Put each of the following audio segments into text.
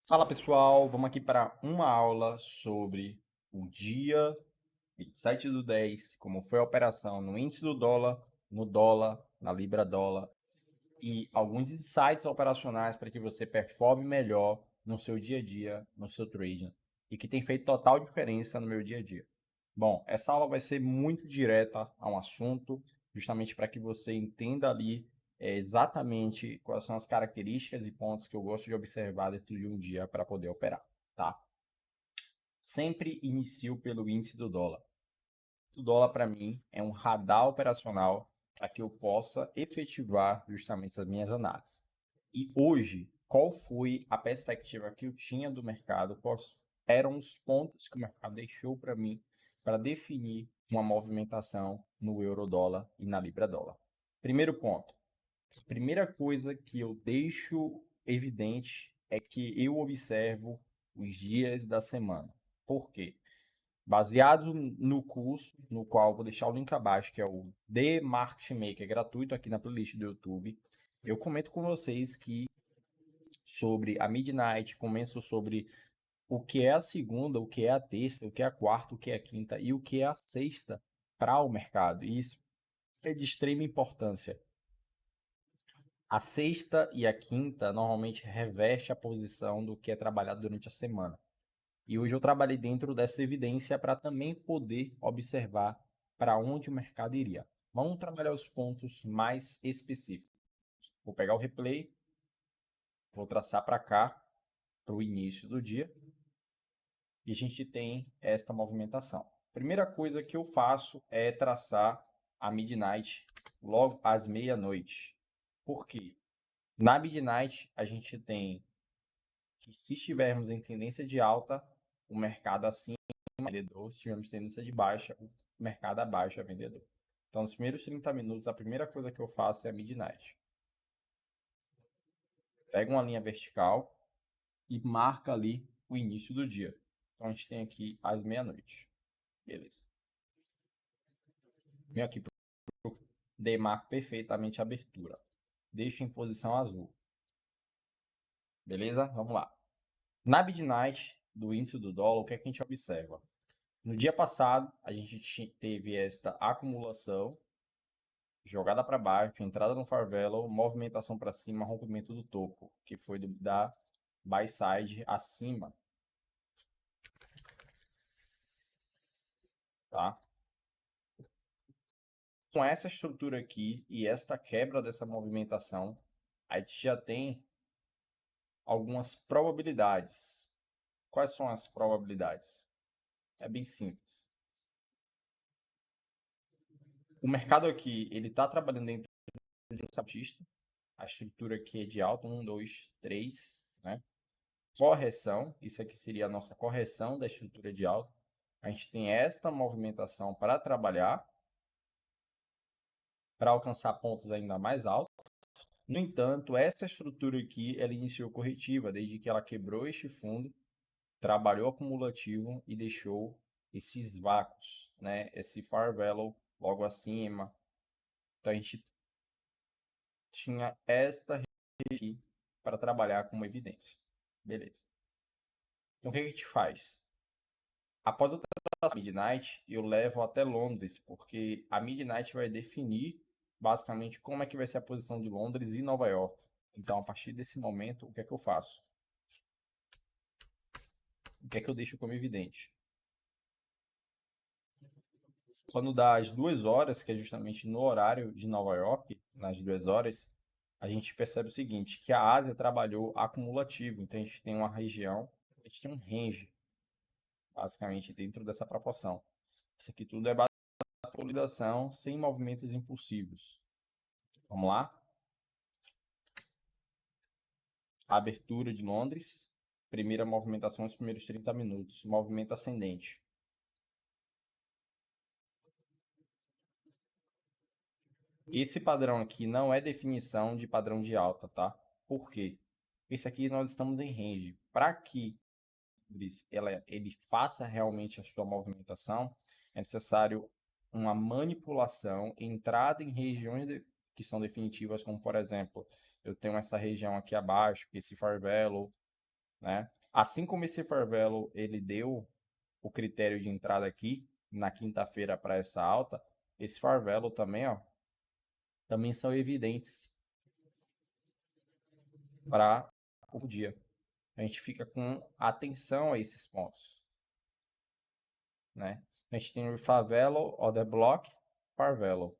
Fala pessoal, vamos aqui para uma aula sobre o dia 27/10, como foi a operação no índice do dólar, no dólar, na libra dólar e alguns insights operacionais para que você performe melhor no seu dia a dia, no seu trading e que tem feito total diferença no meu dia a dia. Bom, essa aula vai ser muito direta a um assunto, justamente para que você entenda ali exatamente quais são as características e pontos que eu gosto de observar dentro de um dia para poder operar, tá? Sempre inicio pelo índice do dólar. O dólar, para mim, é um radar operacional para que eu possa efetivar justamente as minhas análises. E hoje, qual foi a perspectiva que eu tinha do mercado? Quais eram os pontos que o mercado deixou para mim para definir uma movimentação no euro-dólar e na libra-dólar? Primeiro ponto. A primeira coisa que eu deixo evidente é que eu observo os dias da semana. Por quê? Baseado no curso, no qual vou deixar o link abaixo, que é o The Market Maker, gratuito aqui na playlist do YouTube, eu comento com vocês que sobre a Midnight, comento sobre o que é a segunda, o que é a terça, o que é a quarta, o que é a quinta e o que é a sexta para o mercado. E isso é de extrema importância. A sexta e a quinta normalmente reveste a posição do que é trabalhado durante a semana. E hoje eu trabalhei dentro dessa evidência para também poder observar para onde o mercado iria. Vamos trabalhar os pontos mais específicos. Vou pegar o replay, vou traçar para cá, para o início do dia, e a gente tem esta movimentação. Primeira coisa que eu faço é traçar a midnight logo às meia-noite. Por quê? Na midnight a gente tem que, se estivermos em tendência de alta, o mercado acima é vendedor, se tivermos tendência de baixa, o mercado abaixo é vendedor. Então, nos primeiros 30 minutos, a primeira coisa que eu faço é a midnight. Pego uma linha vertical e marca ali o início do dia. Então, a gente tem aqui às meia-noite. Beleza. Venho aqui para o demarco perfeitamente a abertura. Deixo em posição azul. Beleza? Vamos lá. Na midnight do índice do dólar, o que é que a gente observa? No dia passado, a gente teve esta acumulação, jogada para baixo, entrada no Farvelo, movimentação para cima, rompimento do topo, que foi da buy side acima, tá? Com essa estrutura aqui e esta quebra dessa movimentação, a gente já tem algumas probabilidades. Quais são as probabilidades? É bem simples. O mercado aqui, ele está trabalhando dentro de um sapatista. A estrutura aqui é de alta, 1, 2, 3, né? Correção, isso aqui seria a nossa correção da estrutura de alta. A gente tem esta movimentação para trabalhar, para alcançar pontos ainda mais altos. No entanto, essa estrutura aqui, ela iniciou corretiva, desde que ela quebrou este fundo, trabalhou acumulativo e deixou esses vácuos, né? Esse Farvelo logo acima. Então, a gente tinha esta aqui para trabalhar como evidência. Beleza. Então, o que a gente faz? Após eu traçar a Midnight, eu levo até Londres, porque a Midnight vai definir basicamente como é que vai ser a posição de Londres e Nova York. Então, a partir desse momento, o que é que eu faço? O que é que eu deixo como evidente? Quando dá as 2 horas, que é justamente no horário de Nova York, nas 2 horas, a gente percebe o seguinte, que a Ásia trabalhou acumulativo. Então, a gente tem uma região, a gente tem um range, basicamente, dentro dessa proporção. Isso aqui tudo é consolidação sem movimentos impulsivos. Vamos lá? Abertura de Londres. Primeira movimentação nos primeiros 30 minutos. Movimento ascendente. Esse padrão aqui não é definição de padrão de alta, tá? Por quê? Esse aqui nós estamos em range. Para que ele faça realmente a sua movimentação, é necessário uma manipulação, entrada em regiões que são definitivas, como por exemplo, eu tenho essa região aqui abaixo, esse Farvelo, né? Assim como esse fair value ele deu o critério de entrada aqui na quinta-feira para essa alta, esse fair value também, ó, também são evidentes para o dia. A gente fica com atenção a esses pontos, né? A gente tem o fair value, order block, fair value.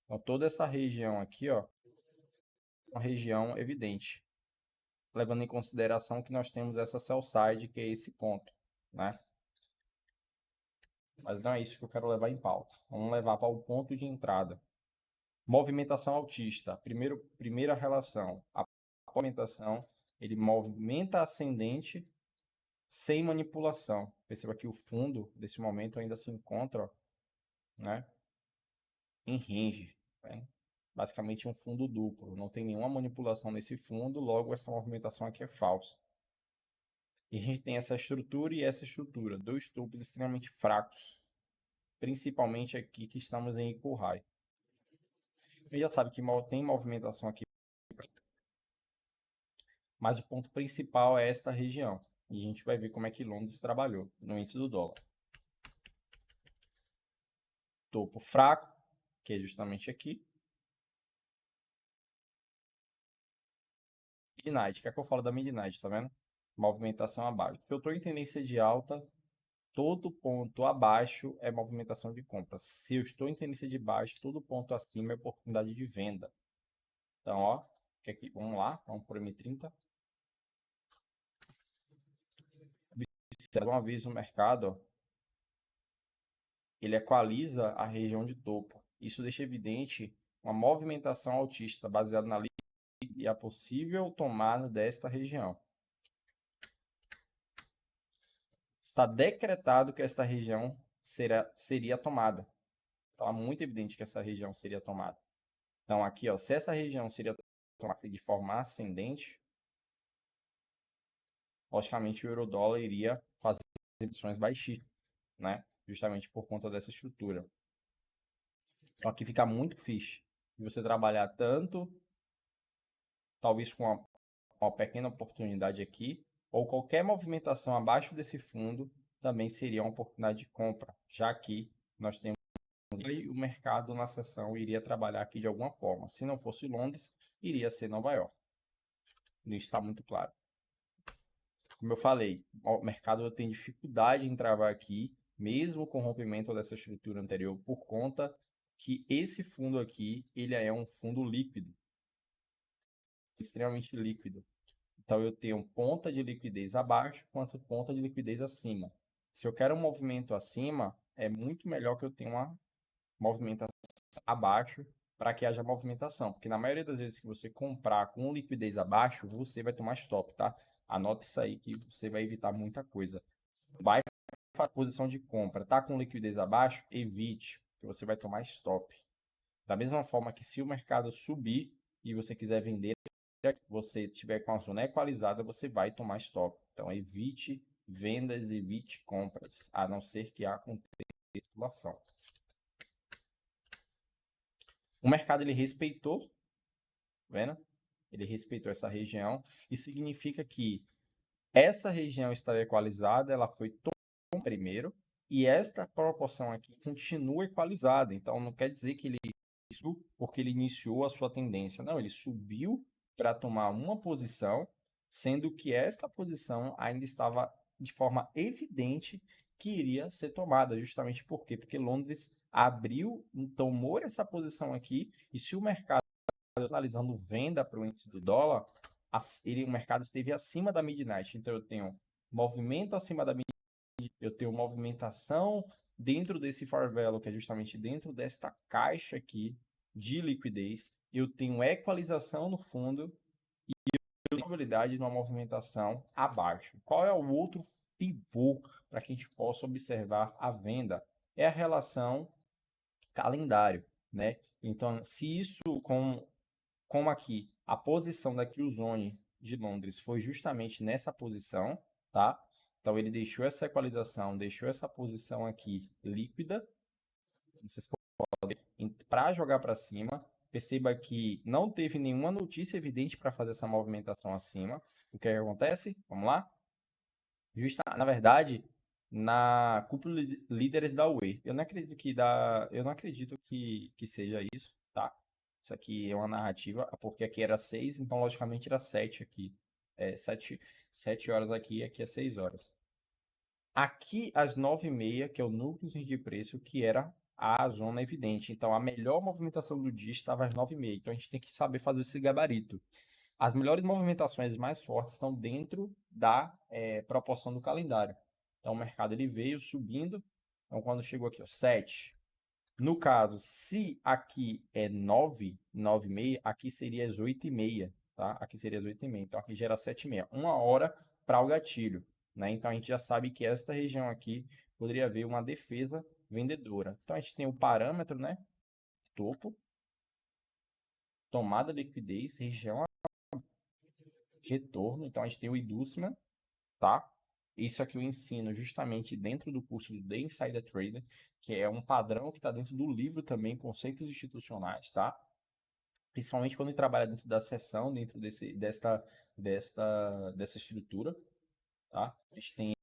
Então toda essa região aqui, ó, é uma região evidente, levando em consideração que nós temos essa sell side, que é esse ponto, né? Mas não é isso que eu quero levar em pauta. Vamos levar para o ponto de entrada. Movimentação altista. Primeira relação. A movimentação, ele movimenta ascendente sem manipulação. Perceba que o fundo, desse momento, ainda se encontra, né, em range. Né? Basicamente um fundo duplo. Não tem nenhuma manipulação nesse fundo, logo essa movimentação aqui é falsa. E a gente tem essa estrutura e essa estrutura. Dois topos extremamente fracos. Principalmente aqui que estamos em equal high. A gente já sabe que tem movimentação aqui, mas o ponto principal é esta região. E a gente vai ver como é que Londres trabalhou no índice do dólar. Topo fraco, que é justamente aqui. Midnight, que é que eu falo da Midnight, tá vendo? Movimentação abaixo. Se eu estou em tendência de alta, todo ponto abaixo é movimentação de compra. Se eu estou em tendência de baixo, todo ponto acima é oportunidade de venda. Então, ó, que aqui, vamos lá, vamos por M30. Observa uma vez o mercado, ó, ele equaliza a região de topo. Isso deixa evidente uma movimentação altista baseada na liquidez e a possível tomada desta região. Está decretado que esta região seria tomada. Está muito evidente que essa região seria tomada. Então aqui, ó, se essa região seria tomada de forma ascendente, logicamente o euro-dólar iria fazer posições baixistas, né? Justamente por conta dessa estrutura. Então aqui fica muito fixe de você trabalhar tanto, talvez com uma pequena oportunidade aqui, ou qualquer movimentação abaixo desse fundo também seria uma oportunidade de compra, já que nós temos o mercado na sessão iria trabalhar aqui de alguma forma. Se não fosse Londres, iria ser Nova York. Isso está muito claro. Como eu falei, o mercado tem dificuldade em travar aqui, mesmo com o rompimento dessa estrutura anterior, por conta que esse fundo aqui, ele é um fundo líquido, extremamente líquido. Então eu tenho ponta de liquidez abaixo quanto ponta de liquidez acima. Se eu quero um movimento acima, é muito melhor que eu tenha uma movimentação abaixo para que haja movimentação. Porque na maioria das vezes que você comprar com liquidez abaixo, você vai tomar stop, tá? Anote isso aí que você vai evitar muita coisa. Vai para a posição de compra, tá com liquidez abaixo, evite, que você vai tomar stop. Da mesma forma que se o mercado subir e você quiser vender, você tiver com a zona equalizada, você vai tomar stop. Então evite vendas, evite compras, a não ser que aconteça especulação. O mercado ele respeitou, tá vendo? Ele respeitou essa região. Isso significa que essa região está equalizada, ela foi tomada primeiro e esta proporção aqui continua equalizada. Então não quer dizer que ele subiu porque ele iniciou a sua tendência. Não, ele subiu para tomar uma posição, sendo que esta posição ainda estava de forma evidente que iria ser tomada. Justamente por quê? Porque Londres abriu, tomou essa posição aqui, e se o mercado analisando venda para o índice do dólar, o mercado esteve acima da midnight. Então eu tenho movimento acima da midnight, eu tenho movimentação dentro desse fair value, que é justamente dentro desta caixa aqui de liquidez. Eu tenho equalização no fundo e eu tenho probabilidade de uma movimentação abaixo. Qual é o outro pivô para que a gente possa observar a venda? É a relação calendário, né? Então, se isso como aqui a posição da Q-Zone de Londres foi justamente nessa posição, tá? Então ele deixou essa equalização, deixou essa posição aqui líquida, vocês podem para jogar para cima. Perceba que não teve nenhuma notícia evidente para fazer essa movimentação acima. O que acontece? Vamos lá? Na verdade, na cúpula líderes da UE. Eu não acredito que seja isso, tá? Isso aqui é uma narrativa, porque aqui era 6, então logicamente era 7 aqui. É, 7 horas aqui, aqui é 6 horas. Aqui às 9h30, que é o núcleo de preço, que era a zona evidente. Então a melhor movimentação do dia estava às 9h30. Então a gente tem que saber fazer esse gabarito. As melhores movimentações mais fortes estão dentro da proporção do calendário. Então o mercado ele veio subindo. Então quando chegou aqui, ó, 7. No caso, se aqui é 9, 9h30, aqui seria as 8h30, tá? Aqui seria as 8h30. Então aqui gera 7h30. 1 hora para o gatilho, né? Então a gente já sabe que esta região aqui poderia haver uma defesa vendedora. Então a gente tem o parâmetro, né? Topo, tomada de liquidez, região retorno. Então a gente tem o Inducement, tá? Isso aqui eu ensino justamente dentro do curso do The Insider Trader, que é um padrão que está dentro do livro também, Conceitos Institucionais, tá? Principalmente quando ele trabalha dentro da seção, dentro dessa estrutura, tá? A gente tem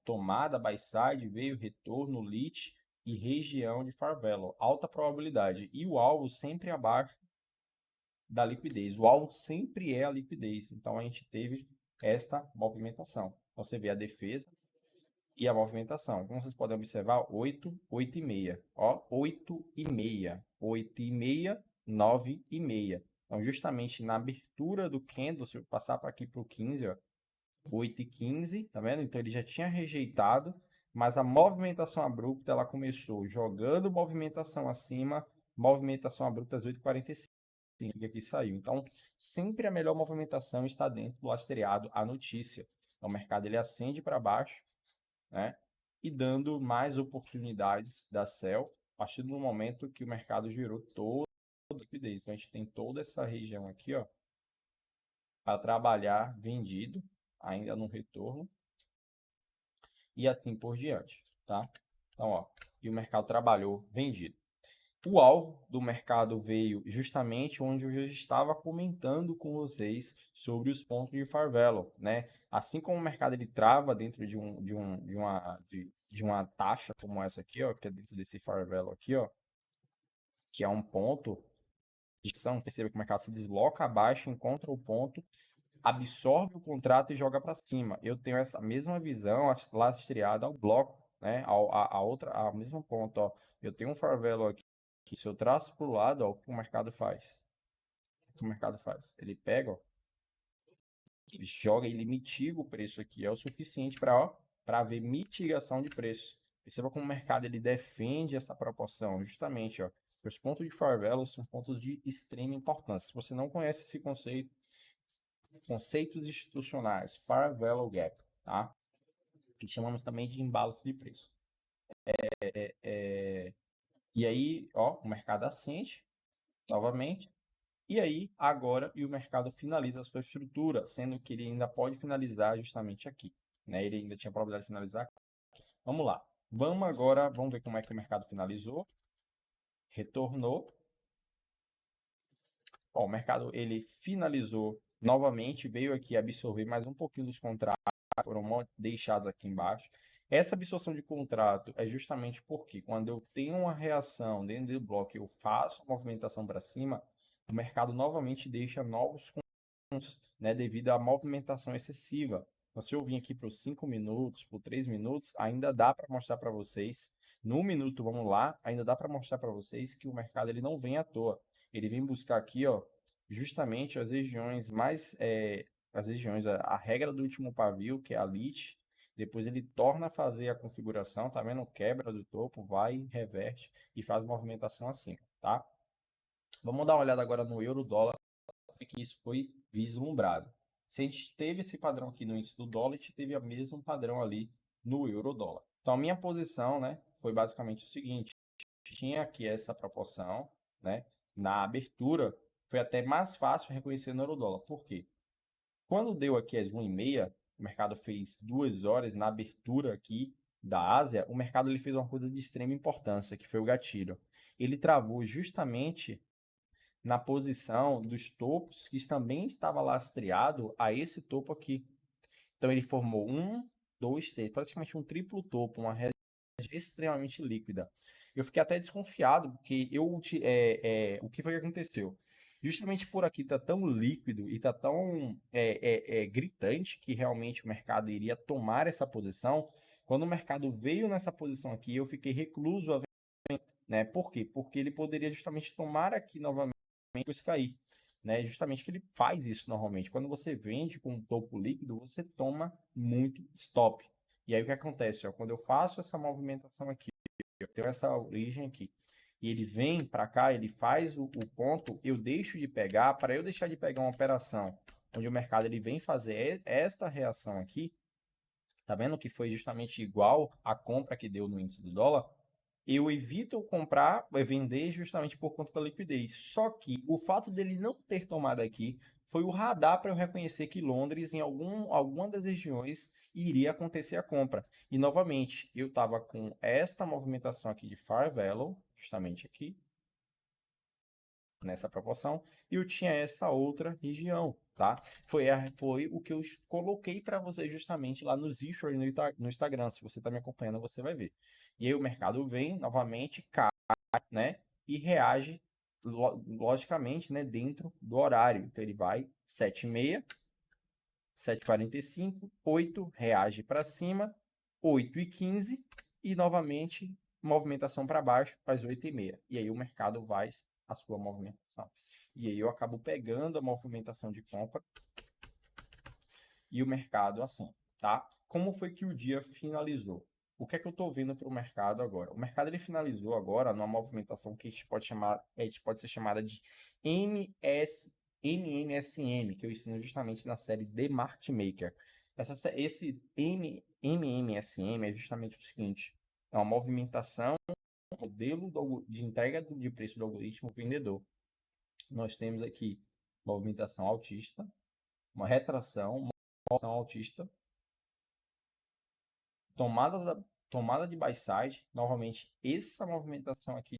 tomada, buy side, veio, retorno, lit e região de fair value, alta probabilidade. E o alvo sempre abaixo da liquidez. O alvo sempre é a liquidez. Então a gente teve esta movimentação. Você vê a defesa e a movimentação. Como vocês podem observar, 8, 8h30. Ó, 8h30. 8h30, 9h30. Então, justamente na abertura do candle, se eu passar para aqui para o 15, ó, 8h15, tá vendo? Então ele já tinha rejeitado, mas a movimentação abrupta ela começou jogando movimentação acima, movimentação abrupta às 8h45 que aqui saiu. Então, sempre a melhor movimentação está dentro do lastreado a notícia. Então, o mercado ele acende para baixo, né? E dando mais oportunidades da sell a partir do momento que o mercado gerou toda a liquidez. Então, a gente tem toda essa região aqui, ó, para trabalhar vendido, ainda no retorno, e assim por diante, tá? Então, ó, e o mercado trabalhou vendido. O alvo do mercado veio justamente onde eu já estava comentando com vocês sobre os pontos de fair value, né? Assim como o mercado ele trava dentro de uma taxa como essa aqui, ó, que é dentro desse fair value aqui, ó, que é um ponto de ação, perceba que o mercado se desloca abaixo, encontra o ponto, absorve o contrato e joga para cima. Eu tenho essa mesma visão lastreada ao bloco, né? Ao mesmo ponto, ó. Eu tenho um fair value aqui que se eu traço para o lado, ó, o que o mercado faz? O que o mercado faz? Ele pega, ó, ele joga, ele mitiga o preço aqui, é o suficiente para haver mitigação de preço. Perceba como o mercado ele defende essa proporção, justamente, ó. Os pontos de fair value são pontos de extrema importância. Se você não conhece esse conceito, conceitos institucionais, fair value gap, tá? Que chamamos também de imbalance de preço. E aí, ó, o mercado ascende novamente. E aí, agora, o mercado finaliza a sua estrutura, sendo que ele ainda pode finalizar justamente aqui, né? Ele ainda tinha probabilidade de finalizar aqui. Vamos lá. Vamos agora, vamos ver como é que o mercado finalizou. Retornou. Ó, o mercado ele finalizou novamente, veio aqui absorver mais um pouquinho dos contratos, foram deixados aqui embaixo. Essa absorção de contrato é justamente porque quando eu tenho uma reação dentro do bloco, eu faço uma movimentação para cima, o mercado novamente deixa novos, né, devido à movimentação excessiva. Então, se eu vim aqui para os 5 minutos, por 3 minutos, ainda dá para mostrar para vocês. No minuto, vamos lá, ainda dá para mostrar para vocês que o mercado ele não vem à toa. Ele vem buscar aqui, ó, justamente as regiões as regiões, a regra do último pavio, que é a lit. Depois ele torna a fazer a configuração, tá vendo? Quebra do topo, vai, reverte e faz movimentação assim, tá? Vamos dar uma olhada agora no euro dólar, que isso foi vislumbrado. Se a gente teve esse padrão aqui no índice do dólar, a gente teve o mesmo padrão ali no euro dólar. Então a minha posição, né, foi basicamente o seguinte: tinha aqui essa proporção, né, na abertura, foi até mais fácil reconhecer no euro dólar. Por quê? Quando deu aqui as 1h30, o mercado fez 2 horas na abertura aqui da Ásia, o mercado ele fez uma coisa de extrema importância, que foi o gatilho. Ele travou justamente na posição dos topos que também estava lastreado a esse topo aqui. Então ele formou um, dois terços, praticamente um triplo topo, uma região extremamente líquida. Eu fiquei até desconfiado, porque o que foi que aconteceu? Justamente por aqui tá tão líquido e tá tão gritante que realmente o mercado iria tomar essa posição. Quando o mercado veio nessa posição aqui, eu fiquei recluso, né? Por quê? Porque ele poderia justamente tomar aqui novamente e depois cair, né? Justamente que ele faz isso normalmente. Quando você vende com um topo líquido, você toma muito stop. E aí o que acontece? Ó, quando eu faço essa movimentação aqui, eu tenho essa origem aqui, e ele vem para cá, ele faz o ponto, eu deixo de pegar, para eu deixar de pegar uma operação onde o mercado ele vem fazer esta reação aqui, tá vendo que foi justamente igual à compra que deu no índice do dólar? Eu evito comprar e vender justamente por conta da liquidez. Só que o fato dele não ter tomado aqui foi o radar para eu reconhecer que Londres, em alguma das regiões, iria acontecer a compra. E novamente, eu estava com esta movimentação aqui de Fair Value, justamente aqui, nessa proporção, e eu tinha essa outra região, tá? Foi o que eu coloquei para você justamente lá nos stories no Instagram. Se você está me acompanhando, você vai ver. E aí o mercado vem novamente, cai, né? E reage logicamente, né, dentro do horário. Então ele vai 7h30, 7h45, 8 reage para cima, 8h15 e novamente movimentação para baixo às 8h30. E aí o mercado vai a sua movimentação. E aí eu acabo pegando a movimentação de compra e o mercado assim, tá? Como foi que o dia finalizou? O que é que eu estou vendo para o mercado agora? O mercado ele finalizou agora numa movimentação que a gente pode chamar, pode ser chamada de MMSM, que eu ensino justamente na série The Market Maker. Esse MMSM é justamente o seguinte: é uma movimentação, modelo de entrega de preço do algoritmo vendedor. Nós temos aqui movimentação altista, uma retração, uma movimentação altista, tomada de buy side. Novamente, essa movimentação aqui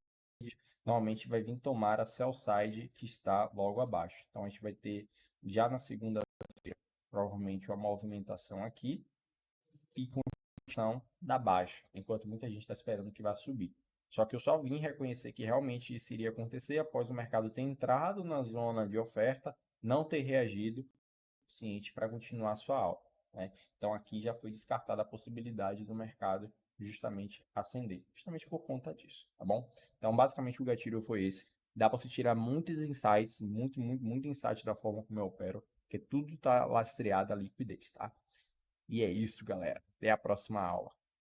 normalmente vai vir tomar a sell side que está logo abaixo. Então a gente vai ter já na segunda-feira provavelmente uma movimentação aqui e continuação da baixa, enquanto muita gente está esperando que vá subir. Só que eu só vim reconhecer que realmente isso iria acontecer após o mercado ter entrado na zona de oferta, não ter reagido suficiente para continuar sua alta, né? Então aqui já foi descartada a possibilidade do mercado justamente ascender, justamente por conta disso, tá bom? Então basicamente o gatilho foi esse. Dá para se tirar muitos insights, muito insight da forma como eu opero, porque tudo está lastreado à liquidez, tá? E é isso, galera. Até a próxima aula.